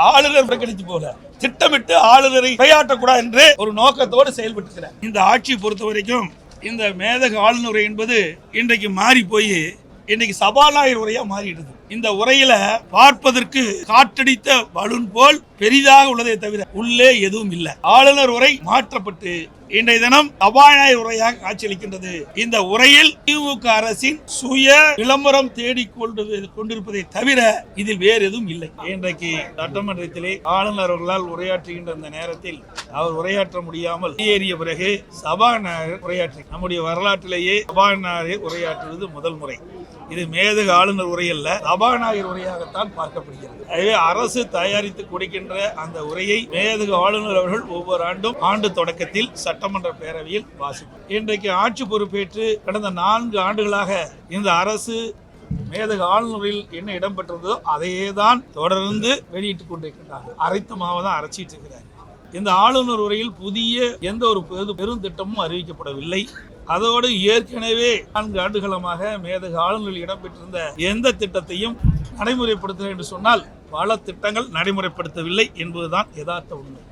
ஆளுநர் புறக்கணித்து போல திட்டமிட்டு ஆளுநரை கையாற்றக்கூடாது என்று ஒரு நோக்கத்தோடு செயல்பட்டுக்கிறார். இந்த ஆட்சியை பொறுத்த வரைக்கும் இந்த மேதகு ஆளுநர் என்பது இன்றைக்கு மாறி போய் இன்னைக்கு சபாநாயகர் உரையா மாறிடுது. இந்த உரையில பார்ப்பதற்கு காற்றடித்த பலூன் போல் பெரிதாக உள்ளதை தவிர உள்ளே எதுவும் இல்லை. ஆளுநர் உரை மாற்றப்பட்டு இன்றைய தினம் சபாநாயகர் உரையாக காட்சியளிக்கின்றது. இந்த உரையில் திமுக அரசின் சுய விளம்பரம் தேடிக் கொண்டிருப்பதை தவிர இதில் வேறு எதுவும் இல்லை. இன்றைக்கு சட்டமன்றத்திலே ஆளுநர் அவர்களால் உரையாற்றுகின்ற இந்த நேரத்தில் அவர் உரையாற்ற முடியாமல் வெளியேறிய பிறகு சபாநாயகர் உரையாற்றி நம்முடைய வரலாற்றிலேயே சபாநாயகர் உரையாற்றுவது முதல் முறை. இது மேதகு ஆளுநர் உரை அல்ல, சபாநாயகர் உரையாகத்தான் பார்க்கப்படுகிறது. எனவே அரசு தயாரித்து கொடுக்கின்ற அந்த உரையை மேதகு ஆளுநர் அவர்கள் ஒவ்வொரு ஆண்டும் ஆண்டு தொடக்கத்தில் சட்டமன்ற பேரவையில் வாசிப்பார். இன்றைக்கு ஆட்சி பொறுப்பேற்று கடந்த 4 ஆண்டுகளாக இந்த அரசு மேதகு ஆளுநரில் என்ன இடம்பெற்றதோ அதையே தான் தொடர்ந்து வெளியிட்டுக் கொண்டிருக்கிறார்கள். அரைத்த மாவை தான் அரைச்சிட்டு இருக்கிறார். இந்த ஆளுநர் உரையில் புதிய எந்த ஒரு பெரும் திட்டமும் அறிவிக்கப்படவில்லை. அதோடு ஏற்கனவே 4 ஆண்டுகளமாக மேதகு ஆளுநரில் இடம்பெற்றிருந்த எந்த திட்டத்தையும் நடைமுறைப்படுத்த என்று சொன்னால் பல திட்டங்கள் நடைமுறைப்படுத்தவில்லை என்பதுதான் யதார்த்த உண்மை.